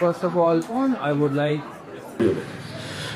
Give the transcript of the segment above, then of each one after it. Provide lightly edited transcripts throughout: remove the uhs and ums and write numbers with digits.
First of all, I would like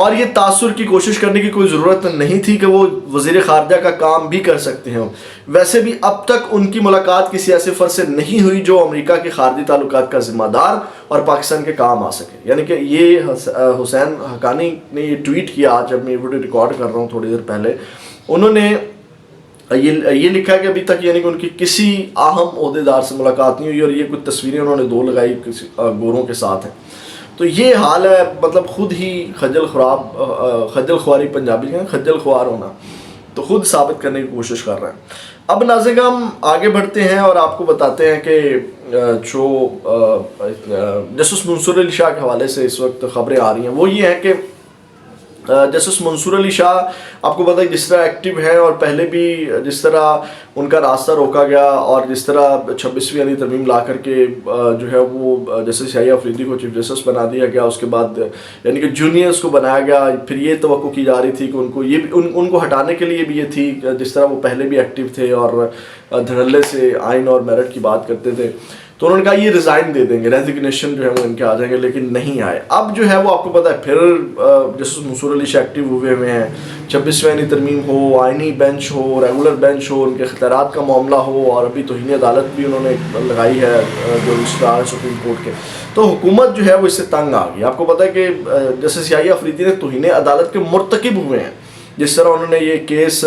اور یہ تاثر کی کوشش کرنے کی کوئی ضرورت نہیں تھی کہ وہ وزیر خارجہ کا کام بھی کر سکتے ہیں. ویسے بھی اب تک ان کی ملاقات کسی ایسے فرد سے نہیں ہوئی جو امریکہ کے خارجی تعلقات کا ذمہ دار اور پاکستان کے کام آ سکے. یعنی کہ یہ حسین حقانی نے یہ ٹویٹ کیا آج جب میں یہ ویڈیو ریکارڈ کر رہا ہوں تھوڑی دیر پہلے. انہوں نے یہ لکھا ہے کہ ابھی تک یعنی کہ ان کی کسی اہم عہدیدار سے ملاقات نہیں ہوئی اور یہ کچھ تصویریں انہوں نے 2 لگائی کسی گوروں کے ساتھ ہیں. تو یہ حال ہے, مطلب خود ہی خجل خواری پنجابی ہیں خجل خوار ہونا, تو خود ثابت کرنے کی کوشش کر رہے ہیں. اب ناظرین ہم آگے بڑھتے ہیں اور آپ کو بتاتے ہیں کہ جو جسٹس منصور علی شاہ کے حوالے سے اس وقت خبریں آ رہی ہیں وہ یہ ہیں کہ جسٹس منصور علی شاہ آپ کو پتہ ہے جس طرح ایکٹیو ہیں اور پہلے بھی جس طرح ان کا راستہ روکا گیا اور جس طرح 26ویں یعنی ترمیم لا کر کے جو ہے وہ جسٹس یحییٰ افریدی کو چیف جسٹس بنا دیا گیا, اس کے بعد یعنی کہ جونیئرس کو بنایا گیا. پھر یہ توقع کی جا رہی تھی کہ ان کو ہٹانے کے لیے بھی یہ تھی جس طرح وہ پہلے بھی ایکٹیو تھے اور دھڑلے سے آئین اور میرٹ کی بات کرتے تھے, تو انہوں نے کہا یہ ریزائن دے دیں گے, ریزگنیشن جو ہے وہ ان کے آ جائیں گے, لیکن نہیں آئے. اب جو ہے وہ آپ کو پتہ ہے پھر جسٹس منصور علی شاہ ایکٹیو ہوئے ہیں. 26ویں یعنی ترمیم ہو, آئینی بینچ ہو, ریگولر بینچ ہو, ان کے اختیارات کا معاملہ ہو, اور ابھی توہین عدالت بھی انہوں نے لگائی ہے جو رجسٹرار سپریم کورٹ کے. تو حکومت جو ہے وہ اس سے تنگ آ گئی. آپ کو پتہ ہے کہ جسٹس یحییٰ افریدی نے توہین عدالت کے مرتکب ہوئے ہیں, جس طرح انہوں نے یہ کیس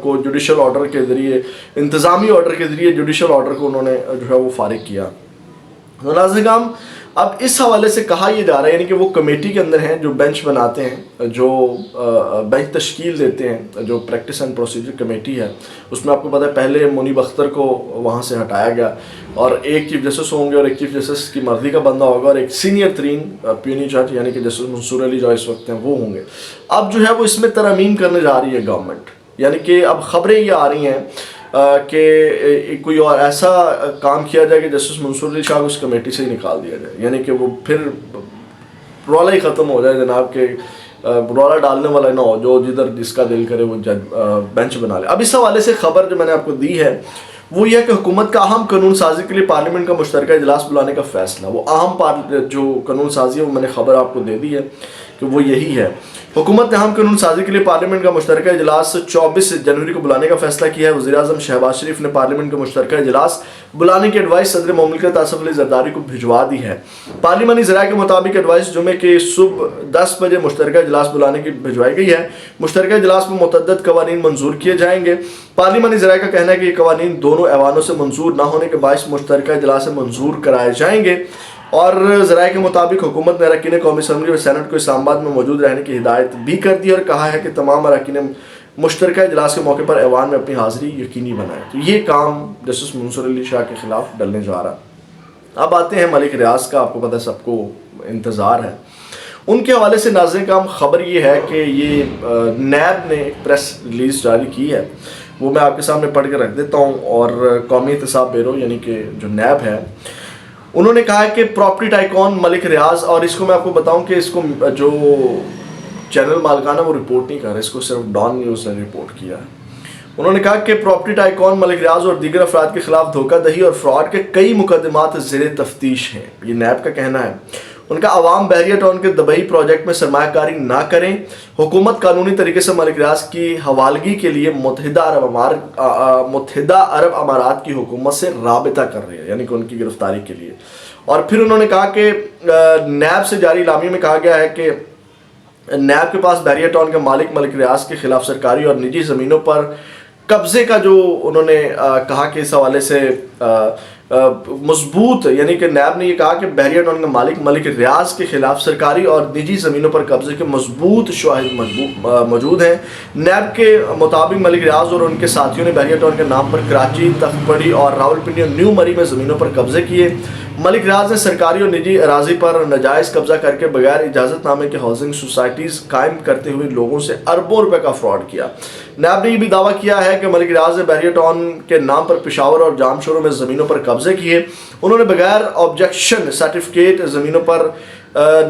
کو جوڈیشل آرڈر کے ذریعے, انتظامی آرڈر کے ذریعے جوڈیشل آرڈر کو انہوں نے جو ہے وہ فارغ کیا. ناظرین کرام اب اس حوالے سے کہا یہ جا رہا ہے یعنی کہ وہ کمیٹی کے اندر ہیں جو بینچ بناتے ہیں, جو بینچ تشکیل دیتے ہیں, جو پریکٹس اینڈ پروسیجر کمیٹی ہے, اس میں آپ کو پتہ ہے پہلے منیب اختر کو وہاں سے ہٹایا گیا اور ایک چیف جسٹس ہوں گے اور ایک چیف جسٹس کی مرضی کا بندہ ہوگا اور ایک سینئر ترین پیونی جج یعنی کہ جسٹس منصور علی جو اس وقت ہیں وہ ہوں گے. اب جو ہے وہ اس میں ترامیم کرنے جا رہی ہے گورنمنٹ, یعنی کہ اب خبریں یہ آ رہی ہیں کہ کوئی اور ایسا کام کیا جائے کہ جسٹس منصور علی شاہ کو اس کمیٹی سے ہی نکال دیا جائے, یعنی کہ وہ پھر رولا ہی ختم ہو جائے جناب, کہ رولا ڈالنے والا نہ ہو جو جس کا دل کرے وہ جج بینچ بنا لے. اب اس حوالے سے خبر جو میں نے آپ کو دی ہے وہ یہ ہے کہ حکومت کا اہم قانون سازی کے لیے پارلیمنٹ کا مشترکہ اجلاس بلانے کا فیصلہ, وہ اہم جو قانون سازی ہے وہ میں نے خبر آپ کو دے دی ہے کہ وہ یہی ہے. حکومت نے اہم قانون سازی کے لیے پارلیمنٹ کا مشترکہ اجلاس 24 جنوری کو بلانے کا فیصلہ کیا ہے. وزیر اعظم شہباز شریف نے پارلیمنٹ کا مشترکہ اجلاس بلانے کی ایڈوائس صدر مملکت آصف علی زرداری کو بھجوا دی ہے. پارلیمانی ذرائع کے مطابق ایڈوائس جمعے کے صبح 10 بجے مشترکہ اجلاس بلانے کی بھجوائی گئی ہے. مشترکہ اجلاس میں متعدد قوانین منظور کیے جائیں گے. پارلیمانی ذرائع کا کہنا ہے کہ یہ قوانین دونوں ایوانوں سے منظور نہ ہونے کے باعث مشترکہ اجلاس سے منظور کرائے جائیں گے. اور ذرائع کے مطابق حکومت نے اراکین قومی اسمبلی اور سینٹ کو اسلام آباد میں موجود رہنے کی ہدایت بھی کر دی اور کہا ہے کہ تمام اراکین مشترکہ اجلاس کے موقع پر ایوان میں اپنی حاضری یقینی بنائیں. تو یہ کام جسٹس منصور علی شاہ کے خلاف ڈلنے جا رہا. اب آتے ہیں ملک ریاض کا, آپ کو پتہ ہے سب کو انتظار ہے ان کے حوالے سے. ناظرین کرام خبر یہ ہے کہ یہ نیب نے ایک پریس ریلیز جاری کی ہے, وہ میں آپ کے سامنے پڑھ کے رکھ دیتا ہوں. اور قومی احتساب بیورو یعنی کہ جو نیب ہے انہوں نے کہا ہے کہ پراپرٹی ٹائکون ملک ریاض, اور اس کو میں آپ کو بتاؤں کہ اس کو جو چینل مالکانہ وہ رپورٹ نہیں کر رہا, اس کو صرف ڈان نیوز نے رپورٹ کیا ہے. انہوں نے کہا کہ پراپرٹی ٹائکون ملک ریاض اور دیگر افراد کے خلاف دھوکہ دہی اور فراڈ کے کئی مقدمات زیر تفتیش ہیں, یہ نیب کا کہنا ہے. ان کا عوام بحریہ ٹاؤن کے دبئی پروجیکٹ میں سرمایہ کاری نہ کریں. حکومت قانونی طریقے سے ملک ریاض کی حوالگی کے لیے متحدہ عرب امارات کی حکومت سے رابطہ کر رہی ہے, یعنی کہ ان کی گرفتاری کے لیے. اور پھر انہوں نے کہا کہ نیب سے جاری اعلامیے میں کہا گیا ہے کہ نیب کے پاس بحریہ ٹاؤن کے مالک ملک ریاض کے خلاف سرکاری اور نجی زمینوں پر قبضے کا جو انہوں نے کہا کہ اس حوالے سے مضبوط, یعنی کہ نیب نے یہ کہا کہ بحریہ ٹاؤن کے مالک ملک ریاض کے خلاف سرکاری اور نجی زمینوں پر قبضے کے مضبوط شواہد موجود ہیں. نیب کے مطابق ملک ریاض اور ان کے ساتھیوں نے بحریہ ٹاؤن کے نام پر کراچی, تختپڑی اور راولپنڈی اور نیو مری میں زمینوں پر قبضے کیے. ملک ریاض نے سرکاری اور نجی اراضی پر ناجائز قبضہ کر کے بغیر اجازت نامے کے ہاؤسنگ سوسائٹیز قائم کرتے ہوئے لوگوں سے اربوں روپے کا فراڈ کیا. نیب نے یہ بھی دعویٰ کیا ہے کہ ملک ریاض نے بحریہ ٹاؤن کے نام پر پشاور اور جام شوروں میں زمینوں پر قبضے کیے. انہوں نے بغیر آبجیکشن سرٹیفکیٹ زمینوں پر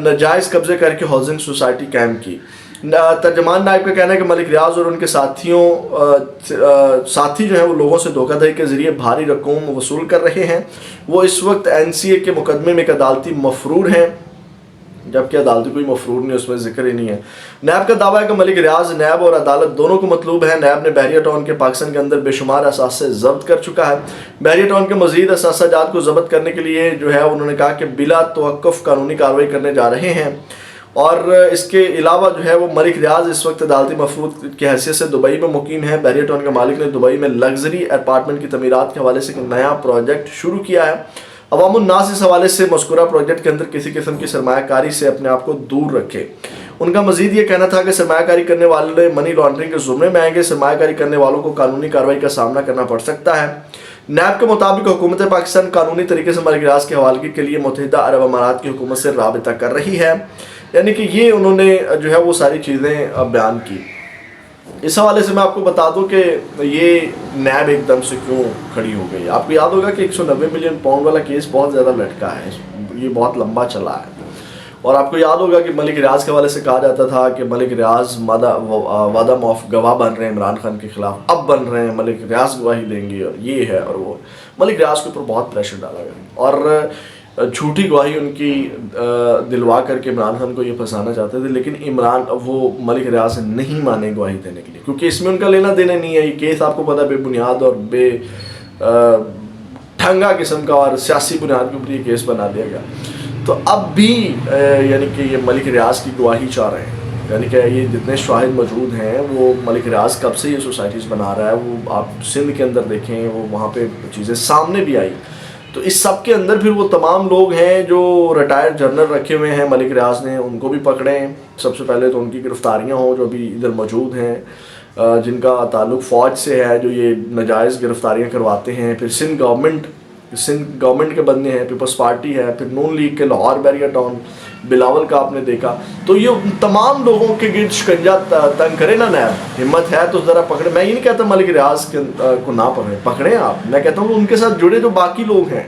ناجائز قبضے کر کے ہاؤسنگ سوسائٹی قائم کی. ترجمان نائب کا کہنا ہے کہ ملک ریاض اور ان کے ساتھی جو ہیں وہ لوگوں سے دھوکہ دہی کے ذریعے بھاری رقوم وصول کر رہے ہیں. وہ اس وقت NCA کے مقدمے میں ایک عدالتی مفرور ہیں جبکہ عدالتی کوئی مفرور نہیں، اس میں ذکر ہی نہیں ہے۔ نیب کا دعویٰ ہے کہ ملک ریاض نیب اور عدالت دونوں کو مطلوب ہے۔ نیب نے بحریہ ٹاؤن کے پاکستان کے اندر بے شمار اثاثے ضبط کر چکا ہے۔ بحریہ ٹاؤن کے مزید اثاثہ جات کو ضبط کرنے کے لیے جو ہے انہوں نے کہا کہ بلا توقف قانونی کارروائی کرنے جا رہے ہیں، اور اس کے علاوہ جو ہے وہ ملک ریاض اس وقت عدالتی مفروض کی حیثیت سے دبئی میں مقیم ہے۔ بحریہ ٹاؤن کے مالک نے دبئی میں لگژری اپارٹمنٹ کی تعمیرات کے حوالے سے ایک نیا پروجیکٹ شروع کیا ہے۔ عوام الناس اس حوالے سے مذکورہ پروجیکٹ کے اندر کسی قسم کی سرمایہ کاری سے اپنے آپ کو دور رکھے۔ ان کا مزید یہ کہنا تھا کہ سرمایہ کاری کرنے والے منی لانڈرنگ کے زمرے میں آئیں گے، سرمایہ کاری کرنے والوں کو قانونی کارروائی کا سامنا کرنا پڑ سکتا ہے۔ نیب کے مطابق حکومت پاکستان قانونی طریقے سے ملک ریاض کے حوالگی کے لیے متحدہ عرب امارات کی حکومت سے رابطہ کر رہی ہے، یعنی کہ یہ انہوں نے جو ہے وہ ساری چیزیں بیان کی۔ اس حوالے سے میں آپ کو بتا دوں کہ یہ نیب ایک دم سے کیوں کھڑی ہو گئی۔ آپ کو یاد ہوگا کہ 190 ملین پاؤنڈ والا کیس بہت زیادہ لٹکا ہے، یہ بہت لمبا چلا ہے، اور آپ کو یاد ہوگا کہ ملک ریاض کے حوالے سے کہا جاتا تھا کہ ملک ریاض وعدہ معاف گواہ بن رہے ہیں عمران خان کے خلاف، اب بن رہے ہیں ملک ریاض گواہی دیں گے، اور یہ ہے اور وہ۔ ملک ریاض کے اوپر بہت پریشر ڈالا گیا اور جھوٹی گواہی ان کی دلوا کر کے عمران خان کو یہ پھنسانا چاہتے تھے، لیکن وہ ملک ریاض نہیں مانے گواہی دینے کے لیے، کیونکہ اس میں ان کا لینا دینا نہیں ہے۔ یہ کیس آپ کو پتہ بے بنیاد اور بے ٹھنگا قسم کا اور سیاسی بنیاد کے اوپر یہ کیس بنا دیا گیا۔ تو اب بھی یعنی کہ یہ ملک ریاض کی گواہی چاہ رہے ہیں، یعنی کہ یہ جتنے شواہد موجود ہیں وہ ملک ریاض کب سے یہ سوسائٹیز بنا رہا ہے، وہ آپ سندھ کے اندر دیکھیں، وہ وہاں پہ چیزیں سامنے بھی آئی۔ تو اس سب کے اندر پھر وہ تمام لوگ ہیں جو ریٹائرڈ جنرل رکھے ہوئے ہیں ملک ریاض نے، ان کو بھی پکڑیں۔ سب سے پہلے تو ان کی گرفتاریاں ہوں جو بھی ادھر موجود ہیں، جن کا تعلق فوج سے ہے، جو یہ ناجائز گرفتاریاں کرواتے ہیں۔ پھر سندھ گورنمنٹ کے بندے ہیں، پیپلز پارٹی ہے، پھر نون لیگ کے لاہور بحریہ ٹاؤن بلاول کا آپ نے دیکھا۔ تو یہ تمام لوگوں کے گرد شکنجہ تنگ کرے نا نیب، ہمت ہے تو ذرا پکڑے۔ میں یہ نہیں کہتا ملک ریاض کو نہ پکڑیں آپ، میں کہتا ہوں کہ ان کے ساتھ جڑے جو باقی لوگ ہیں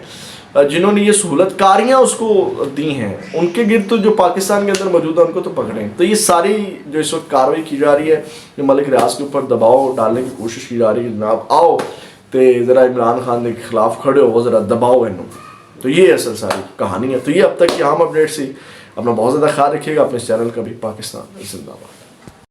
جنہوں نے یہ سہولت کاریاں اس کو دی ہیں، ان کے گرد تو جو پاکستان کے اندر موجود ہیں ان کو تو پکڑیں۔ تو یہ ساری جو اس وقت کارروائی کی جا رہی ہے، یہ ملک ریاض کے اوپر دباؤ ڈالنے کی کوشش کی جا رہی ہے، جناب آؤ تے ذرا عمران خان کے خلاف کھڑے ہو، وہ ذرا دباؤ انہوں۔ تو یہ اصل ساری کہانی ہے۔ تو یہ اب تک کی اہم اپڈیٹ سی۔ اپنا بہت زیادہ خیال رکھیے گا، اپنے اس چینل کا بھی۔ پاکستان زندہ باد۔